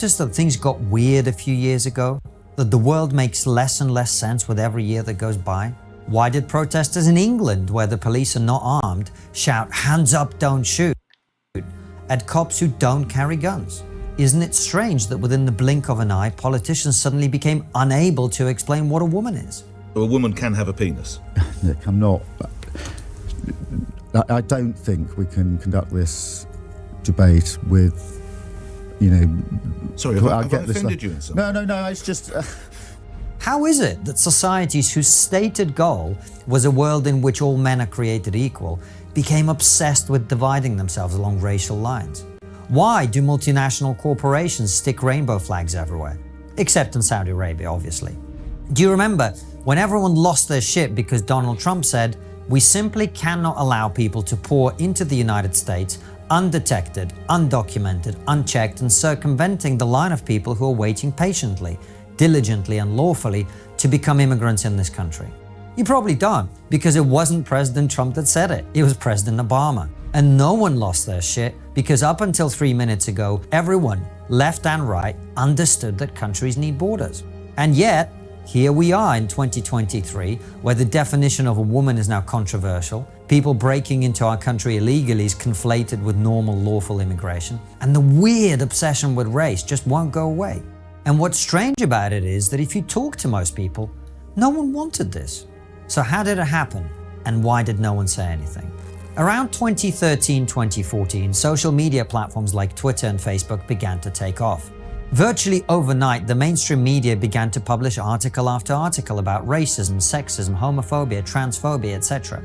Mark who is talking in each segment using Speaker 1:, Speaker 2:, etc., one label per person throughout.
Speaker 1: that things got weird a few years ago? That the world makes less and less sense with every year that goes by? Why did protesters in England, where the police are not armed, shout "hands up, don't shoot" at cops who don't carry guns? Isn't it strange that within the blink of an eye, politicians suddenly became unable to explain what a woman is?
Speaker 2: A woman can have a penis.
Speaker 3: Nick, I don't think we can conduct this debate with,
Speaker 2: Sorry, have I offended you in some way?
Speaker 3: No, it's just...
Speaker 1: How is it that societies whose stated goal was a world in which all men are created equal became obsessed with dividing themselves along racial lines? Why do multinational corporations stick rainbow flags everywhere? Except in Saudi Arabia, obviously. Do you remember when everyone lost their shit because Donald Trump said, "We simply cannot allow people to pour into the United States undetected, undocumented, unchecked, and circumventing the line of people who are waiting patiently, diligently, and lawfully to become immigrants in this country"? You probably don't, because it wasn't President Trump that said it. It was President Obama. And no one lost their shit because up until 3 minutes ago, everyone, left and right, understood that countries need borders. And yet, here we are in 2023, where the definition of a woman is now controversial, people breaking into our country illegally is conflated with normal lawful immigration, and the weird obsession with race just won't go away. And what's strange about it is that if you talk to most people, no one wanted this. So how did it happen? And why did no one say anything? Around 2013-2014, social media platforms like Twitter and Facebook began to take off. Virtually overnight, the mainstream media began to publish article after article about racism, sexism, homophobia, transphobia, etc.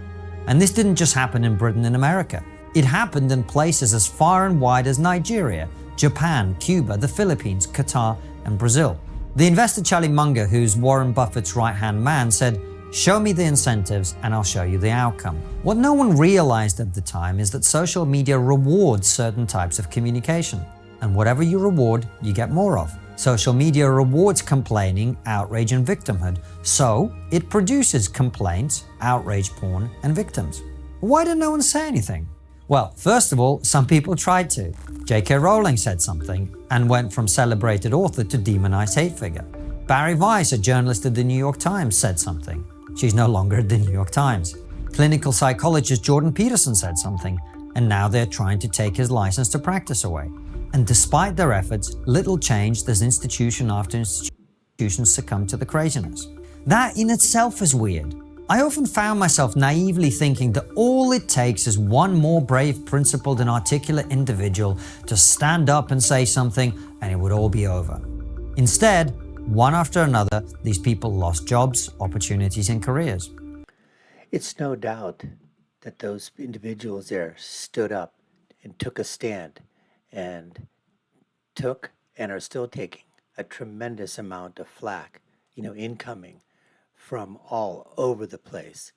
Speaker 1: And this didn't just happen in Britain and America. It happened in places as far and wide as Nigeria, Japan, Cuba, the Philippines, Qatar, and Brazil. The investor Charlie Munger, who's Warren Buffett's right-hand man, said, "Show me the incentives and I'll show you the outcome." What no one realized at the time is that social media rewards certain types of communication. And whatever you reward, you get more of. Social media rewards complaining, outrage, and victimhood. So it produces complaints, outrage porn, and victims. Why did no one say anything? Well, first of all, some people tried to. J.K. Rowling said something and went from celebrated author to demonized hate figure. Barry Weiss, a journalist at the New York Times, said something. She's no longer at the New York Times. Clinical psychologist Jordan Peterson said something, and now they're trying to take his license to practice away. And despite their efforts, little changed as institution after institution succumbed to the craziness. That in itself is weird. I often found myself naively thinking that all it takes is one more brave, principled, and articulate individual to stand up and say something, and it would all be over. Instead, one after another, these people lost jobs, opportunities, and careers.
Speaker 4: It's no doubt that those individuals there stood up and took a stand and took and are still taking a tremendous amount of flack, incoming from all over the place.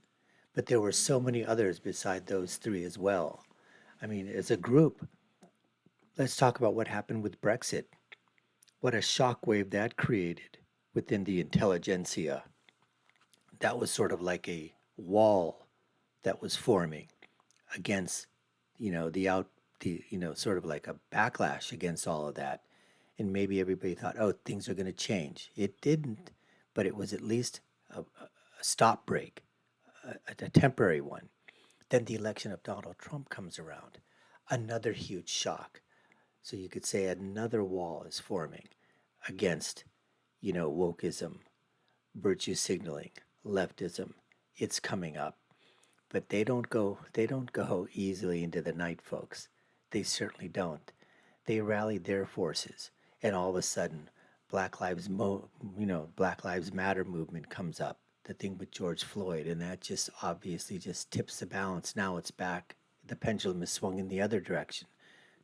Speaker 4: But there were so many others beside those three as well. I mean, as a group, let's talk about what happened with Brexit. What a shockwave that created within the intelligentsia. That was sort of like a wall that was forming against, sort of like a backlash against all of that. And maybe everybody thought, oh, things are going to change. It didn't, but it was at least a stop break, a temporary one. Then the election of Donald Trump comes around, another huge shock. So you could say another wall is forming against, wokeism, virtue signaling, leftism. It's coming up. But they don't go easily into the night, folks. They certainly don't. They rallied their forces, and all of a sudden, Black Lives Matter movement comes up. The thing with George Floyd, and that just obviously just tips the balance. Now it's back. The pendulum is swung in the other direction,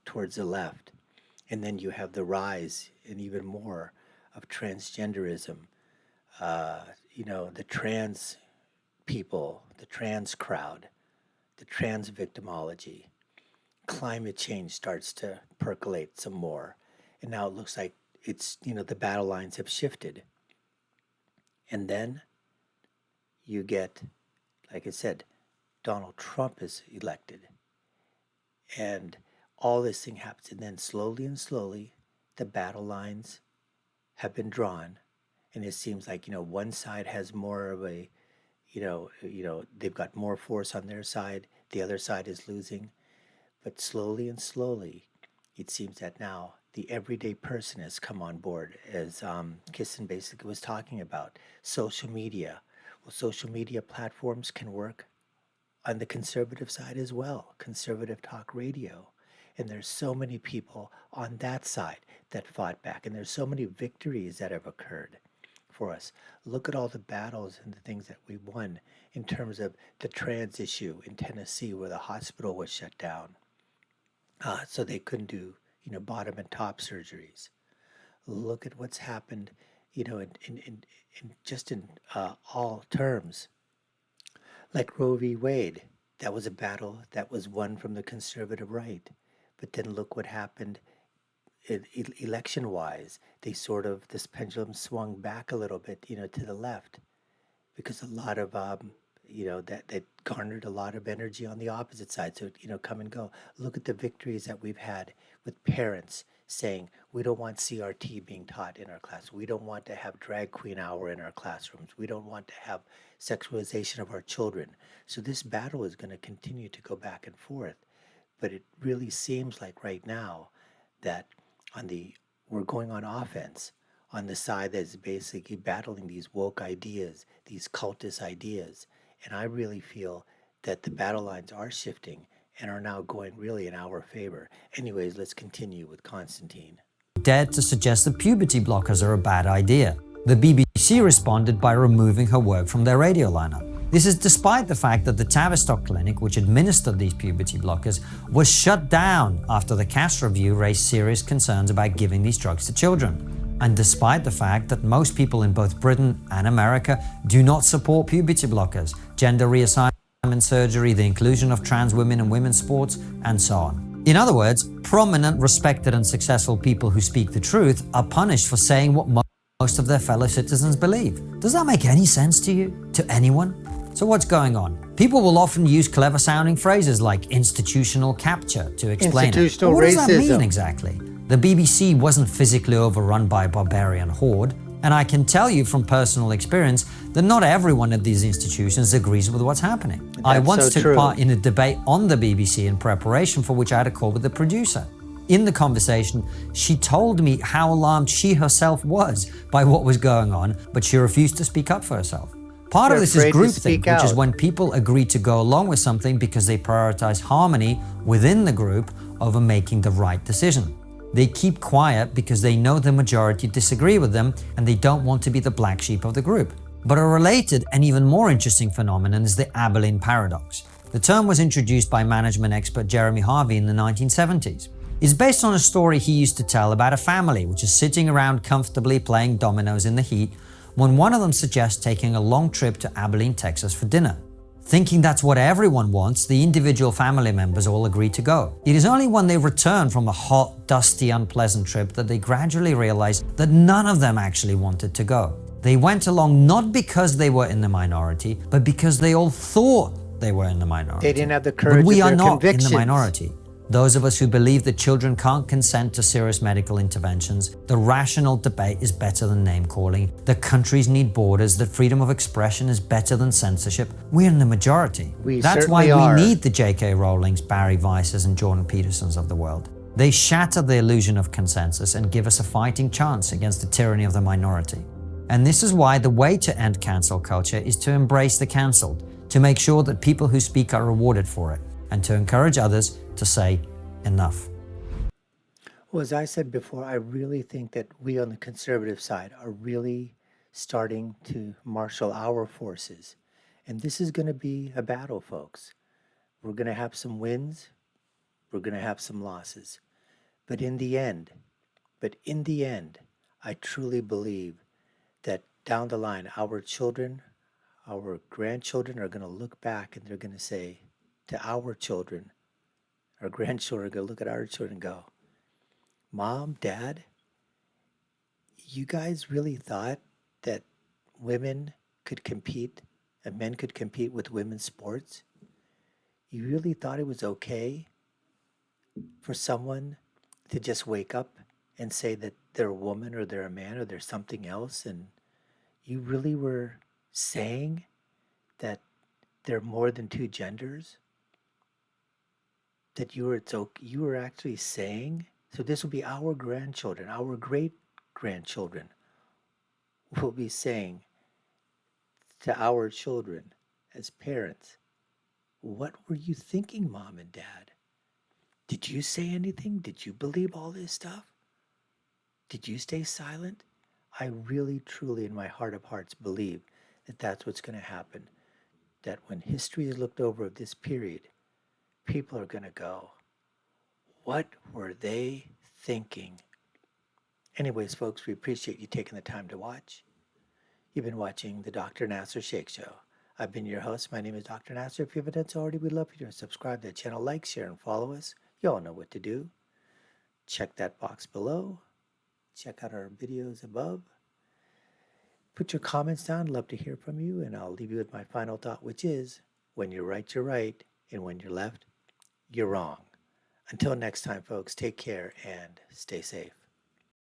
Speaker 4: towards the left. And then you have the rise, and even more, of transgenderism. The trans people, the trans crowd, the trans victimology. Climate change starts to percolate some more. And now it looks like it's, the battle lines have shifted. And then you get, like I said, Donald Trump is elected. And all this thing happens. And then slowly and slowly, the battle lines have been drawn, and it seems like, one side has more of a, they've got more force on their side, the other side is losing. But slowly and slowly, it seems that now the everyday person has come on board, as Kisin basically was talking about. Social media. Well, social media platforms can work on the conservative side as well, conservative talk radio. And there's so many people on that side that fought back, and there's so many victories that have occurred for us. Look at all the battles and the things that we won in terms of the trans issue in Tennessee, where the hospital was shut down, so they couldn't do, bottom and top surgeries. Look at what's happened, in just in all terms, like Roe v. Wade. That was a battle that was won from the conservative right. But then look what happened election-wise. This pendulum swung back a little bit, to the left, because a lot of, that garnered a lot of energy on the opposite side. So, come and go. Look at the victories that we've had with parents saying, we don't want CRT being taught in our class. We don't want to have drag queen hour in our classrooms. We don't want to have sexualization of our children. So this battle is going to continue to go back and forth. But it really seems like right now that we're going on offense on the side that's basically battling these woke ideas, these cultist ideas. And I really feel that the battle lines are shifting and are now going really in our favor. Anyways, let's continue with Konstantin.
Speaker 1: Dared to suggest that puberty blockers are a bad idea. The BBC responded by removing her work from their radio lineup. This is despite the fact that the Tavistock clinic, which administered these puberty blockers, was shut down after the Cass review raised serious concerns about giving these drugs to children. And despite the fact that most people in both Britain and America do not support puberty blockers, gender reassignment surgery, the inclusion of trans women in women's sports, and so on. In other words, prominent, respected, and successful people who speak the truth are punished for saying what most of their fellow citizens believe. Does that make any sense to you? To anyone? So what's going on? People will often use clever sounding phrases like institutional capture to explain it. But what does that mean exactly? The BBC wasn't physically overrun by a barbarian horde, and I can tell you from personal experience that not everyone at these institutions agrees with what's happening. I once took part in a debate on the BBC in preparation for which I had a call with the producer. In the conversation, she told me how alarmed she herself was by what was going on, but she refused to speak up for herself. Part of this is groupthink, which is when people agree to go along with something because they prioritize harmony within the group over making the right decision. They keep quiet because they know the majority disagree with them and they don't want to be the black sheep of the group. But a related and even more interesting phenomenon is the Abilene paradox. The term was introduced by management expert Jeremy Harvey in the 1970s. It's based on a story he used to tell about a family which is sitting around comfortably playing dominoes in the heat when one of them suggests taking a long trip to Abilene, Texas for dinner. Thinking that's what everyone wants, the individual family members all agree to go. It is only when they return from a hot, dusty, unpleasant trip that they gradually realize that none of them actually wanted to go. They went along not because they were in the minority, but because they all thought they were in the minority.
Speaker 4: They didn't have the courage
Speaker 1: but we
Speaker 4: of
Speaker 1: are
Speaker 4: their
Speaker 1: not
Speaker 4: convictions.
Speaker 1: in the minority. Those of us who believe that children can't consent to serious medical interventions, the rational debate is better than name-calling, that countries need borders, that freedom of expression is better than censorship, we're in the majority. That's why we need the J.K. Rowlings, Barry Weisses, and Jordan Petersons of the world. They shatter the illusion of consensus and give us a fighting chance against the tyranny of the minority. And this is why the way to end cancel culture is to embrace the cancelled, to make sure that people who speak are rewarded for it, and to encourage others to say enough.
Speaker 4: Well, as I said before, I really think that we on the conservative side are really starting to marshal our forces. And this is going to be a battle, folks. We're going to have some wins. We're going to have some losses. But in the end, I truly believe that down the line, our children, our grandchildren are going to look back and they're going to say to our children, our grandchildren are going to look at our children and go, Mom, Dad, you guys really thought that women could compete and men could compete with women's sports? You really thought it was okay for someone to just wake up and say that they're a woman or they're a man or they're something else, and you really were saying that they're more than two genders? That you were actually saying, so this will be our grandchildren, our great grandchildren will be saying to our children as parents, what were you thinking, mom and dad? Did you say anything? Did you believe all this stuff? Did you stay silent? I really, truly, in my heart of hearts, believe that that's what's going to happen. That when history is looked over of this period, people are going to go, what were they thinking? Anyways, folks, we appreciate you taking the time to watch. You've been watching the Dr. Nasser Shake Show. I've been your host. My name is Dr. Nasser. If you haven't done so already, we'd love for you to subscribe to the channel, like, share, and follow us. You all know what to do. Check that box below. Check out our videos above. Put your comments down. Love to hear from you. And I'll leave you with my final thought, which is, when you're right, you're right. And when you're left, you're wrong. Until next time, folks, take care and stay safe.